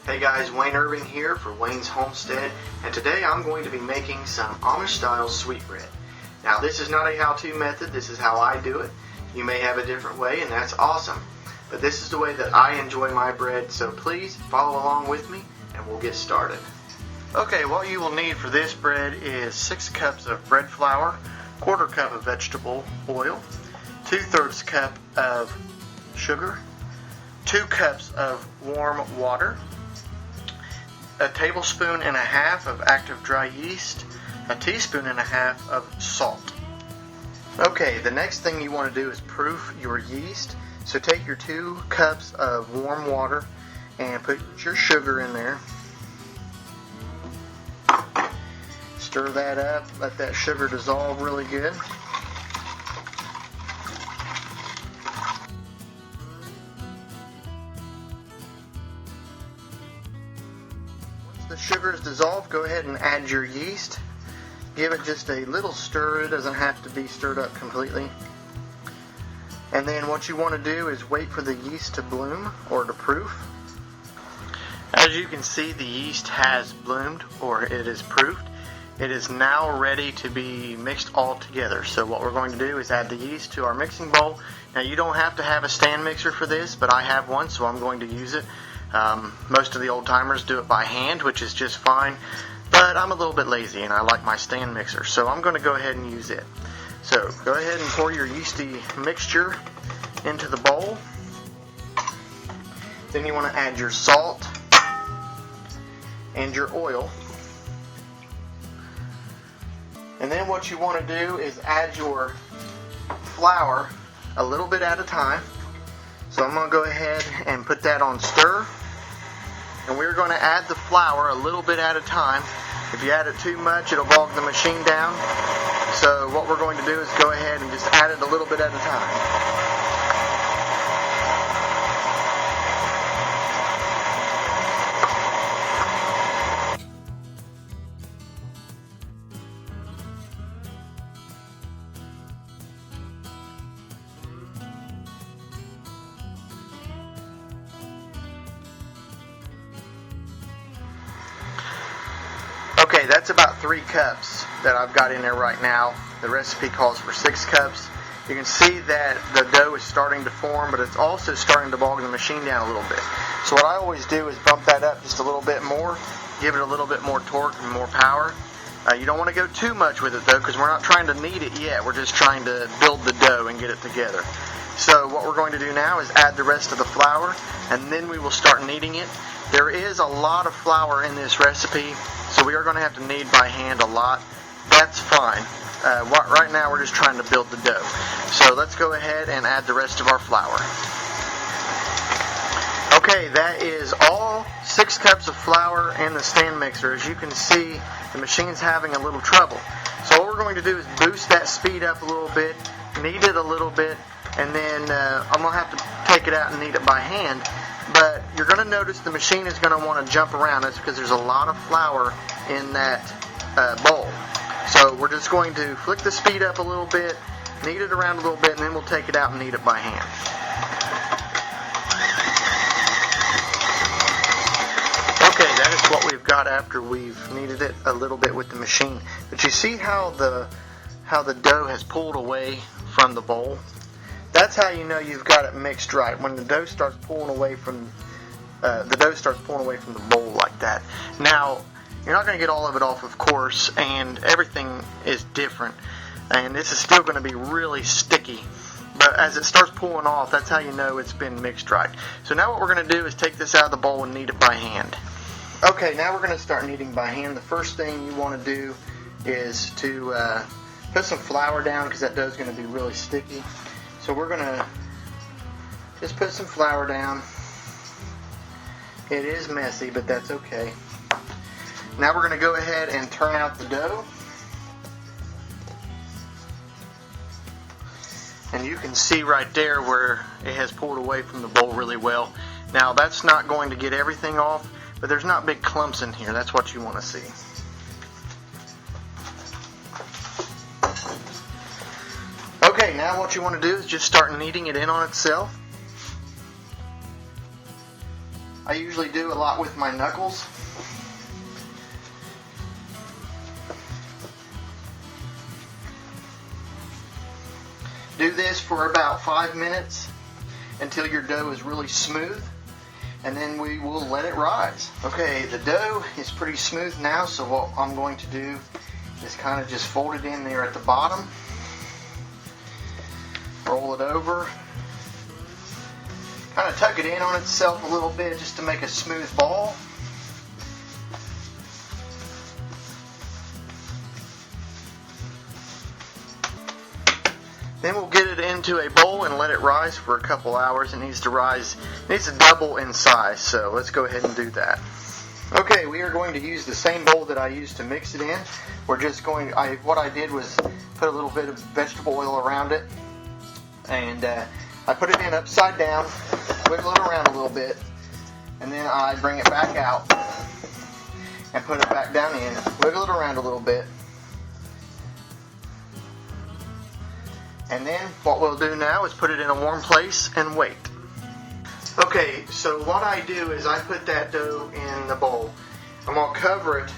Hey guys, Wayne Irving here for Wayne's Homestead, and today I'm going to be making some Amish style sweet bread. Now this is not a how-to method, this is how I do it. You may have a different way and that's awesome, but this is the way that I enjoy my bread, so please follow along with me and we'll get started. Okay, what you will need for this bread is 6 cups of bread flour, 1/4 cup of vegetable oil, 2/3 cup of sugar, 2 cups of warm water, a tablespoon and a half of active dry yeast, a teaspoon and a half of salt. Okay, the next thing you want to do is proof your yeast. So take your 2 cups of warm water and put your sugar in there. Stir that up, let that sugar dissolve really good. The sugar is dissolved, go ahead and add your yeast. Give it just a little stir, it doesn't have to be stirred up completely. And then what you want to do is wait for the yeast to bloom or to proof. As you can see, the yeast has bloomed or it is proofed. It is now ready to be mixed all together. So what we're going to do is add the yeast to our mixing bowl. Now you don't have to have a stand mixer for this, but I have one, so I'm going to use it. Most of the old timers do it by hand, which is just fine, but I'm a little bit lazy and I like my stand mixer, so I'm going to go ahead and use it. So go ahead and pour your yeasty mixture into the bowl. Then you want to add your salt and your oil. And then what you want to do is add your flour a little bit at a time. So I'm going to go ahead and put that on stir. And we're going to add the flour a little bit at a time. If you add it too much, it'll bog the machine down. So what we're going to do is go ahead and just add it a little bit at a time. Okay, that's about 3 cups that I've got in there right now. The recipe calls for 6 cups. You can see that the dough is starting to form, but it's also starting to bog the machine down a little bit. So what I always do is bump that up just a little bit more, give it a little bit more torque and more power. You don't want to go too much with it though, because we're not trying to knead it yet. We're just trying to build the dough and get it together. So what we're going to do now is add the rest of the flour, and then we will start kneading it. There is a lot of flour in this recipe, so we are going to have to knead by hand a lot. That's fine. Right now we're just trying to build the dough. So let's go ahead and add the rest of our flour. Okay, that is all 6 cups of flour in the stand mixer. As you can see, the machine's having a little trouble. So what we're going to do is boost that speed up a little bit, knead it a little bit, and then I'm going to have to take it out and knead it by hand. But you're going to notice the machine is going to want to jump around. That's because there's a lot of flour in that bowl. So we're just going to flick the speed up a little bit, knead it around a little bit, and then we'll take it out and knead it by hand. Okay, that is what we've got after we've kneaded it a little bit with the machine. But you see how the dough has pulled away from the bowl? That's how you know you've got it mixed right. When the dough starts pulling away from the bowl like that. Now, you're not going to get all of it off, of course, and everything is different. And this is still going to be really sticky. But as it starts pulling off, that's how you know it's been mixed right. So now what we're going to do is take this out of the bowl and knead it by hand. Okay, now we're going to start kneading by hand. The first thing you want to do is to put some flour down, because that dough is going to be really sticky. So we're going to just put some flour down. It is messy, but that's okay. Now we're going to go ahead and turn out the dough. And you can see right there where it has pulled away from the bowl really well. Now that's not going to get everything off, but there's not big clumps in here. That's what you want to see. Okay, now what you want to do is just start kneading it in on itself. I usually do a lot with my knuckles. Do this for about 5 minutes until your dough is really smooth, and then we will let it rise. Okay, the dough is pretty smooth now, so what I'm going to do is kind of just fold it in there at the bottom, roll it over, kind of tuck it in on itself a little bit just to make a smooth ball. Then we'll get it into a bowl and let it rise for a couple hours. It needs to double in size, so let's go ahead and do that. Okay, we are going to use the same bowl that I used to mix it in. We're just going, what I did was put a little bit of vegetable oil around it, and I put it in upside down, wiggle it around a little bit, and then I bring it back out and put it back down in, wiggle it around a little bit. And then what we'll do now is put it in a warm place and wait. Okay, so what I do is I put that dough in the bowl. I'm going to cover it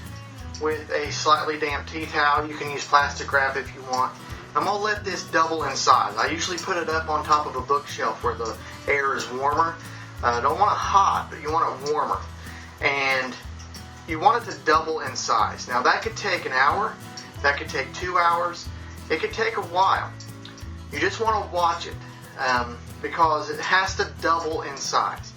with a slightly damp tea towel. You can use plastic wrap if you want. I'm going to let this double in size. I usually put it up on top of a bookshelf where the air is warmer. Don't want it hot, but you want it warmer. And you want it to double in size. Now that could take an hour, that could take 2 hours, it could take a while. You just want to watch it because it has to double in size.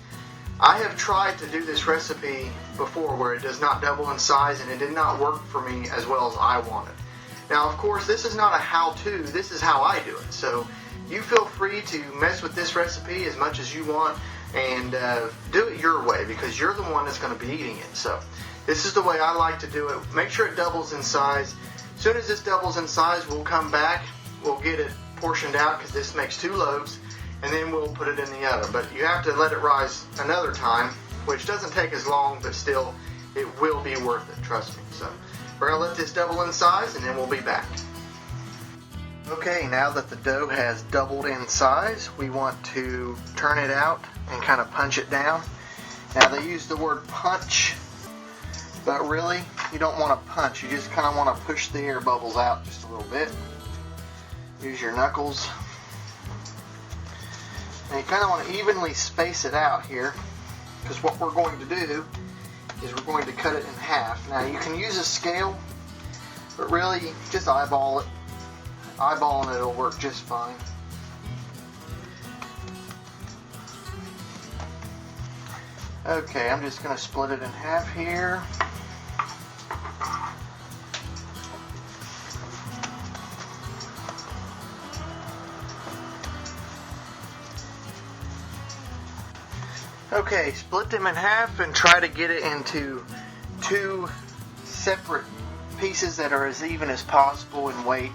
I have tried to do this recipe before where it does not double in size, and it did not work for me as well as I wanted. Now, of course, this is not a how-to, this is how I do it. So you feel free to mess with this recipe as much as you want and do it your way because you're the one that's going to be eating it. So this is the way I like to do it. Make sure it doubles in size. As soon as this doubles in size, we'll come back, we'll get it portioned out because this makes 2 loaves, and then we'll put it in the oven. But you have to let it rise another time, which doesn't take as long, but still it will be worth it, trust me. So we're going to let this double in size and then we'll be back. Okay, now that the dough has doubled in size, we want to turn it out and kind of punch it down. Now they use the word punch, but really you don't want to punch, you just kind of want to push the air bubbles out just a little bit. Use your knuckles. And you kind of want to evenly space it out here, because what we're going to do is we're going to cut it in half. Now you can use a scale, but really just eyeball it. Eyeballing it will work just fine. Okay, I'm just going to split it in half here. Okay, split them in half and try to get it into 2 separate pieces that are as even as possible in weight.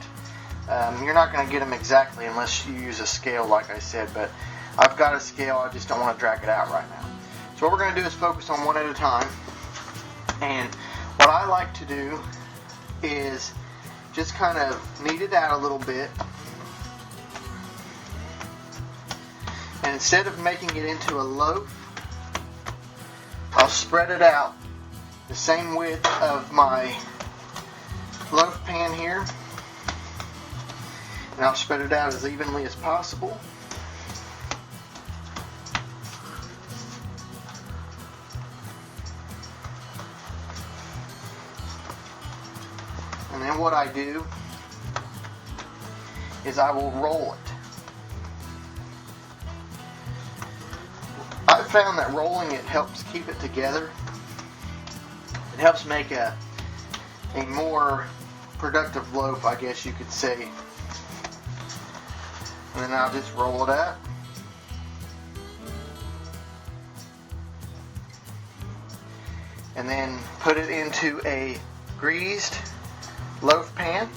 You're not going to get them exactly unless you use a scale, like I said, but I've got a scale, I just don't want to drag it out right now. So what we're going to do is focus on one at a time, and what I like to do is just kind of knead it out a little bit, and instead of making it into a loaf, I'll spread it out the same width of my loaf pan here, and I'll spread it out as evenly as possible. And then what I do is I will roll it. I've found that rolling it helps keep it together. It helps make a more productive loaf, I guess you could say. And then I'll just roll it up. And then put it into a greased loaf pan.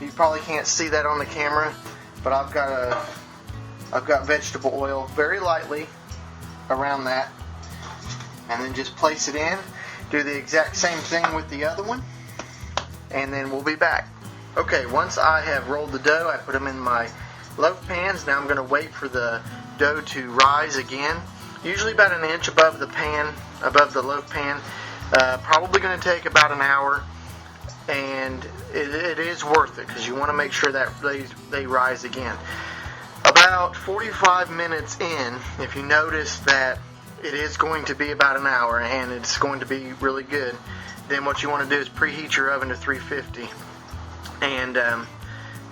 You probably can't see that on the camera, but I've got vegetable oil very lightly around that, and then just place it in. Do the exact same thing with the other one, and then we'll be back. Okay, once I have rolled the dough, I put them in my loaf pans. Now I'm going to wait for the dough to rise again. usually about an inch above the pan, above the loaf pan. Probably going to take about an hour, and it is worth it because you want to make sure that they rise again. About 45 minutes in, if you notice that it is going to be about an hour and it's going to be really good, then what you want to do is preheat your oven to 350.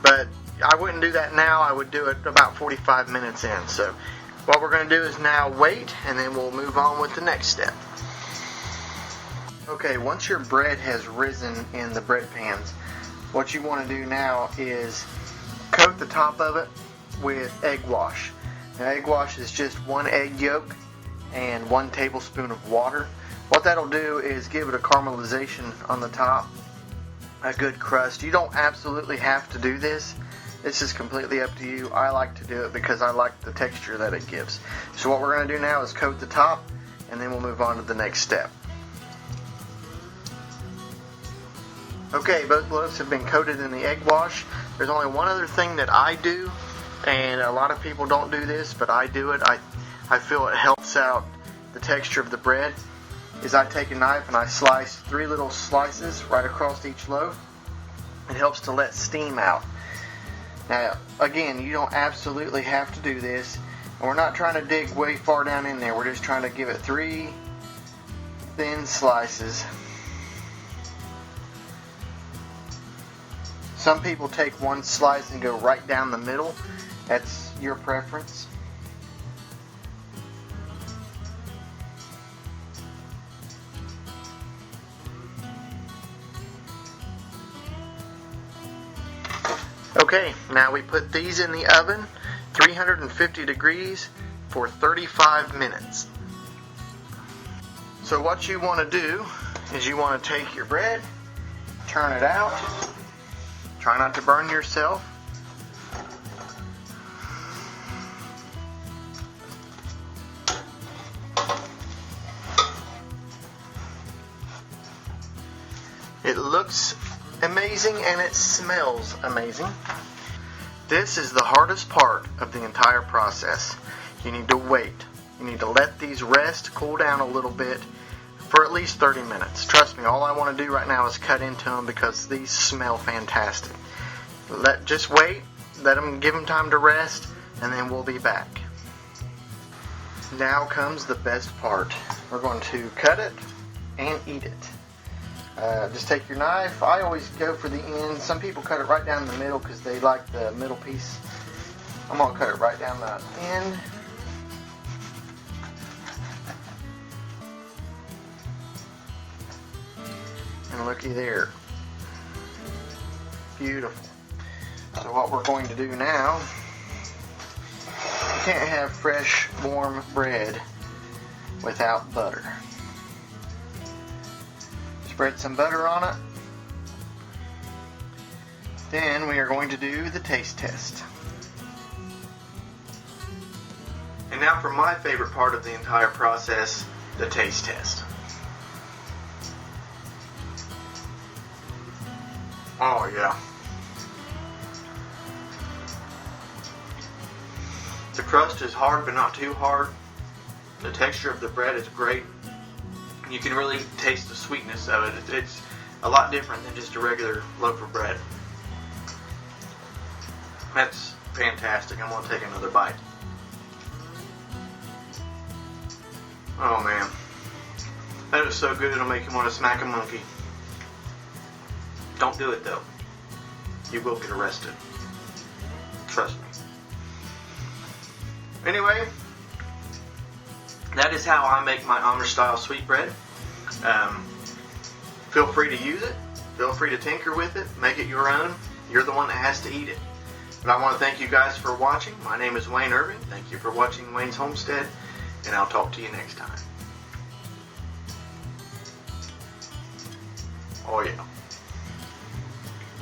But I wouldn't do that now. I would do it about 45 minutes in. So what we're going to do is now wait, and then we'll move on with the next step. Okay, once your bread has risen in the bread pans, what you want to do now is coat the top of it with egg wash. Now, egg wash is just 1 egg yolk and 1 tablespoon of water. What that'll do is give it a caramelization on the top, a good crust. You don't absolutely have to do this. This is completely up to you. I like to do it because I like the texture that it gives. So what we're going to do now is coat the top, and then we'll move on to the next step. Okay, both loaves have been coated in the egg wash. There's only one other thing that I do, and a lot of people don't do this, but I do it. I feel it helps out the texture of the bread, is I take a knife and I slice 3 little slices right across each loaf. It helps to let steam out. Now, again, you don't absolutely have to do this. And we're not trying to dig way far down in there. We're just trying to give it 3 thin slices. Some people take 1 slice and go right down the middle. That's your preference. Okay, now we put these in the oven, 350 degrees for 35 minutes. So what you want to do is you want to take your bread, turn it out, try not to burn yourself. It looks amazing and it smells amazing. This is the hardest part of the entire process. You need to wait. You need to let these rest, cool down a little bit for at least 30 minutes. Trust me, all I want to do right now is cut into them because these smell fantastic. Just wait, give them time to rest, and then we'll be back. Now comes the best part. We're going to cut it and eat it. Just take your knife. I always go for the end. Some people cut it right down the middle because they like the middle piece. I'm going to cut it right down the end. And looky there. Beautiful. So what we're going to do now, you can't have fresh, warm bread without butter. Spread some butter on it. Then we are going to do the taste test. And now for my favorite part of the entire process, the taste test. Oh yeah. The crust is hard but not too hard. The texture of the bread is great. You can really taste the sweetness of it. It's a lot different than just a regular loaf of bread. That's fantastic. I'm going to take another bite. Oh man. That is so good it'll make you want to smack a monkey. Don't do it though. You will get arrested. Trust me. Anyway, that is how I make my Amish style sweetbread. Feel free to use it. Feel free to tinker with it. Make it your own. You're the one that has to eat it. But I want to thank you guys for watching. My name is Wayne Irving. Thank you for watching Wayne's Homestead, and I'll talk to you next time. Oh yeah.